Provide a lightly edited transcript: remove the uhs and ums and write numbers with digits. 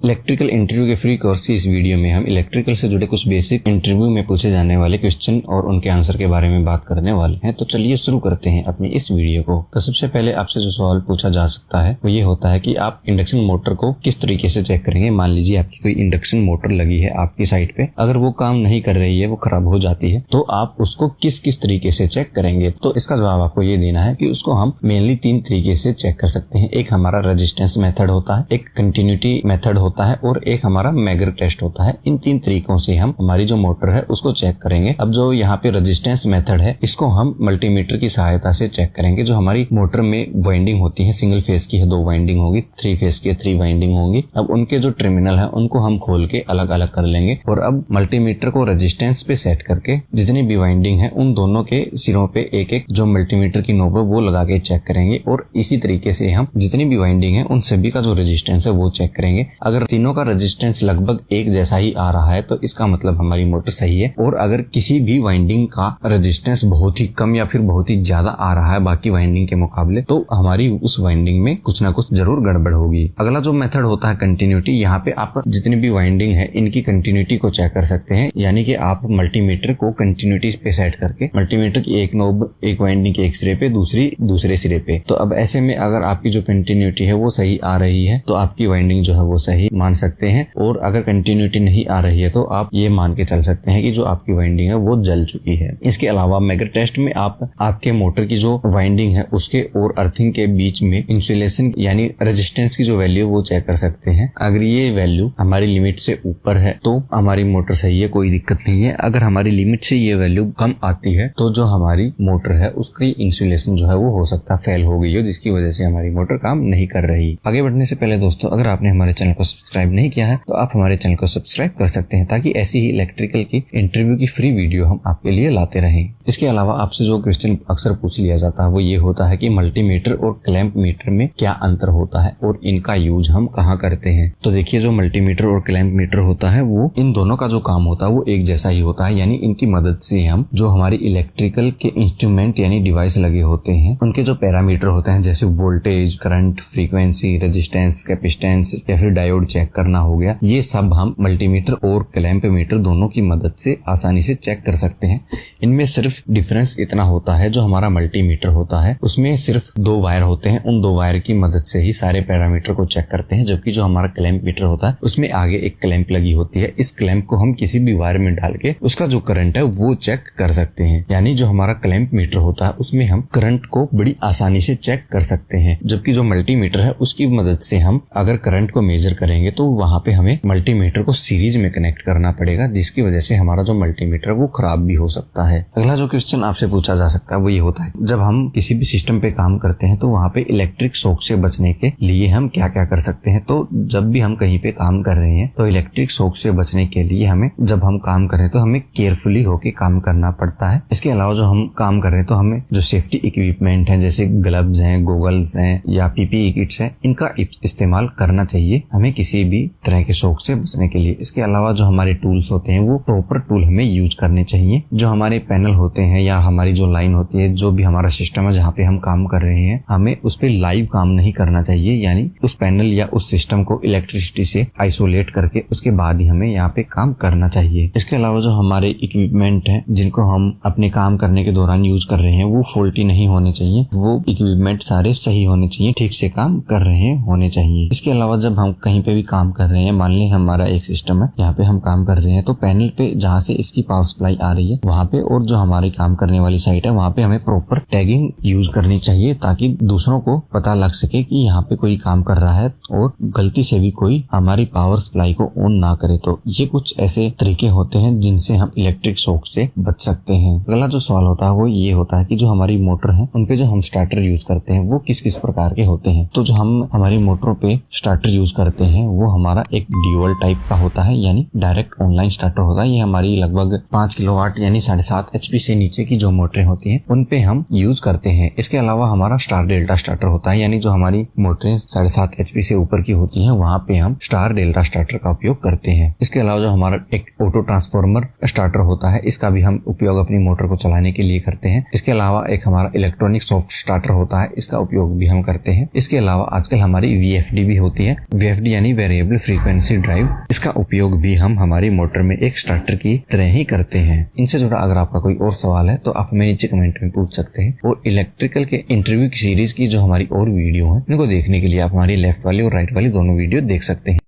Electrical interview के free course की इस वीडियो में हम इलेक्ट्रिकल से जुड़े कुछ बेसिक इंटरव्यू में पूछे जाने वाले क्वेश्चन और उनके आंसर के बारे में बात करने वाले हैं। तो चलिए शुरू करते हैं अपनी इस वीडियो को। तो सबसे पहले आपसे जो सवाल पूछा जा सकता है वो ये होता है कि आप इंडक्शन मोटर को किस तरीके से चेक करेंगे। मान लीजिए आपकी कोई इंडक्शन मोटर लगी है आपकी साइट पे, अगर वो काम नहीं कर रही है, वो खराब हो जाती है, तो आप उसको किस किस तरीके से चेक करेंगे। तो इसका जवाब आपको ये देना है कि उसको हम मेनली 3 तरीके से चेक कर सकते हैं। एक हमारा रेजिस्टेंस मेथड होता है, एक कंटिन्यूटी मेथड होता है और एक हमारा मैगर टेस्ट होता है। इन 3 तरीकों से हम हमारी जो मोटर है उसको चेक करेंगे। अब जो यहाँ पे रेजिस्टेंस मेथड है इसको हम मल्टीमीटर की सहायता से चेक करेंगे। जो हमारी मोटर में वाइंडिंग होती है, सिंगल फेज की है 2 वाइंडिंग होगी, 3 फेज की है 3 वाइंडिंग होगी। अब उनके जो टर्मिनल है उनको हम खोल के अलग अलग कर लेंगे और अब मल्टीमीटर को रेजिस्टेंस पे सेट करके जितनी भी वाइंडिंग है उन दोनों के सिरों पे एक एक जो मल्टीमीटर की नोब है वो लगा के चेक करेंगे और इसी तरीके से हम जितनी भी वाइंडिंग है उन सभी का जो रेजिस्टेंस है वो चेक करेंगे। अगर तीनों का रेजिस्टेंस लगभग एक जैसा ही आ रहा है तो इसका मतलब हमारी मोटर सही है। और अगर किसी भी वाइंडिंग का रेजिस्टेंस बहुत ही कम या फिर बहुत ही ज्यादा आ रहा है बाकी वाइंडिंग के मुकाबले, तो हमारी उस वाइंडिंग में कुछ ना कुछ जरूर गड़बड़ होगी। अगला जो मेथड होता है कंटिन्यूटी, यहाँ पे आप जितनी भी वाइंडिंग है इनकी कंटिन्यूटी को चेक कर सकते हैं। यानी कि आप मल्टीमीटर को कंटिन्यूटी पे सेट करके मल्टीमीटर की एक नोब एक वाइंडिंग के एक सिरे पे, दूसरी दूसरे सिरे पे, तो अब ऐसे में अगर आपकी जो कंटिन्यूटी है वो सही आ रही है तो आपकी वाइंडिंग जो है वो सही मान सकते हैं। और अगर कंटिन्यूटी नहीं आ रही है तो आप ये मान के चल सकते हैं कि जो आपकी वाइंडिंग है वो जल चुकी है। इसके अलावा मैगर टेस्ट में आप आपके मोटर की जो वाइंडिंग है उसके और अर्थिंग के बीच में इंसुलेशन यानी रेजिस्टेंस की जो वैल्यू वो चेक कर सकते हैं। अगर ये वैल्यू हमारी लिमिट से ऊपर है तो हमारी मोटर सही है, कोई दिक्कत नहीं है। अगर हमारी लिमिट से ये वैल्यू कम आती है तो जो हमारी मोटर है उसकी इंसुलेशन जो है वो हो सकता है फेल हो गई हो, जिसकी वजह से हमारी मोटर काम नहीं कर रही। आगे बढ़ने से पहले दोस्तों, अगर आपने हमारे चैनल को सब्सक्राइब नहीं किया है तो आप हमारे चैनल को सब्सक्राइब कर सकते हैं ताकि ऐसी ही इलेक्ट्रिकल की इंटरव्यू की फ्री वीडियो हम आपके लिए लाते रहें। इसके अलावा आपसे जो क्वेश्चन अक्सर पूछ लिया जाता है वो ये होता है कि मल्टीमीटर और क्लैंप मीटर में क्या अंतर होता है और इनका यूज हम कहाँ करते हैं। तो देखिए, जो मल्टीमीटर और क्लैंप मीटर होता है वो इन दोनों का जो काम होता है वो एक जैसा ही होता है। यानी इनकी मदद से हम जो हमारी इलेक्ट्रिकल के इंस्ट्रूमेंट यानी डिवाइस लगे होते हैं उनके जो पैरामीटर होते हैं, जैसे voltage, current, frequency, resistance, capacitance या फिर डायोड चेक करना हो गया, ये सब हम मल्टीमीटर और क्लैंप मीटर दोनों की मदद से आसानी से चेक कर सकते हैं। इनमें सिर्फ डिफरेंस इतना होता है, जो हमारा मल्टीमीटर होता है उसमें सिर्फ 2 वायर होते हैं, उन 2 वायर की मदद से ही सारे पैरामीटर को चेक करते हैं। जबकि जो हमारा क्लैंप मीटर होता है उसमें आगे एक क्लैंप लगी होती है। इस क्लैंप को हम किसी भी वायर में डाल के उसका जो करंट है वो चेक कर सकते हैं। यानी जो हमारा क्लैंप मीटर होता है उसमें हम करंट को बड़ी आसानी से चेक कर सकते हैं। जबकि जो मल्टीमीटर है उसकी मदद से हम अगर करंट को मेजर करेंगे तो वहां पे हमें मल्टीमीटर को सीरीज में कनेक्ट करना पड़ेगा, जिसकी वजह से हमारा जो मल्टीमीटर वो खराब भी हो सकता है। अगला जो क्वेश्चन आपसे पूछा जा सकता है वो ये होता है, जब हम किसी भी सिस्टम पे काम करते हैं तो वहां पे इलेक्ट्रिक शॉक से बचने के लिए हम क्या क्या कर सकते हैं। तो जब भी हम कहीं पे काम कर रहे हैं तो इलेक्ट्रिक शॉक से बचने के लिए हमें, जब हम काम कर रहे हैं तो हमें केयरफुली होके काम करना पड़ता है। इसके अलावा जो हम काम कर रहे हैं तो हमें जो सेफ्टी इक्विपमेंट है जैसे ग्लव्स हैं, गोगल्स हैं या पीपीई किट्स हैं, इनका इस्तेमाल करना चाहिए हमें किसी भी तरह के शॉक से बचने के लिए। इसके अलावा जो हमारे टूल्स होते हैं वो प्रॉपर टूल हमें यूज करने चाहिए। जो हमारे पैनल होते हैं या हमारी जो लाइन होती है, जो भी हमारा सिस्टम है जहाँ पे हम काम कर रहे हैं, हमें उस पे लाइव काम नहीं करना चाहिए। यानी उस पैनल या उस सिस्टम को इलेक्ट्रिसिटी से आइसोलेट करके उसके बाद ही हमें यहाँ पे काम करना चाहिए। इसके अलावा जो हमारे इक्विपमेंट है जिनको हम अपने काम करने के दौरान यूज कर रहे हैं वो फॉल्टी नहीं होने चाहिए। वो इक्विपमेंट सारे सही होने चाहिए, ठीक से काम कर रहे होने चाहिए। इसके अलावा जब हम कहीं पे भी काम कर रहे हैं, मान लें हमारा एक सिस्टम है यहाँ पे हम काम कर रहे हैं, तो पैनल पे जहाँ से इसकी पावर सप्लाई आ रही है वहाँ पे और जो हमारी काम करने वाली साइट है वहाँ पे हमें प्रॉपर टैगिंग यूज करनी चाहिए ताकि दूसरों को पता लग सके कि यहाँ पे कोई काम कर रहा है और गलती से भी कोई हमारी पावर सप्लाई को ऑन ना करे। तो ये कुछ ऐसे तरीके होते हैं जिनसे हम इलेक्ट्रिक शॉक से बच सकते हैं। अगला जो सवाल होता है वो ये होता है कि जो हमारी मोटर है उनपे जो हम स्टार्टर यूज करते हैं वो किस किस प्रकार के होते हैं। तो जो हम हमारी मोटरों पे स्टार्टर यूज करते हैं वो हमारा एक ड्यूअल टाइप का होता है, यानी डायरेक्ट ऑनलाइन स्टार्टर होता है। ये हमारी लगभग 5 किलोवाट यानी 7.5 HP से नीचे की जो मोटरें होती हैं उन पे हम यूज करते हैं। इसके अलावा हमारा स्टार डेल्टा स्टार्टर होता है, यानी जो हमारी मोटरें 7.5 HP से ऊपर की होती हैं वहाँ पे हम स्टार डेल्टा स्टार्टर का उपयोग करते हैं। इसके अलावा जो हमारा एक ऑटो ट्रांसफार्मर स्टार्टर होता है इसका भी हम उपयोग अपनी मोटर को चलाने के लिए करते हैं। इसके अलावा एक हमारा इलेक्ट्रॉनिक सॉफ्ट स्टार्टर होता है, इसका उपयोग भी हम करते हैं। इसके अलावा आजकल हमारी VFD भी होती है। VFD यानी वेरिएबल फ्रीक्वेंसी ड्राइव, इसका उपयोग भी हम हमारी मोटर में एक स्टार्टर की तरह ही करते हैं। इनसे जुड़ा अगर आपका कोई और सवाल है तो आप हमें नीचे कमेंट में पूछ सकते हैं। और इलेक्ट्रिकल के इंटरव्यू की सीरीज की जो हमारी और वीडियो है, इनको देखने के लिए आप हमारी लेफ्ट वाली और राइट वाली दोनों वीडियो देख सकते हैं।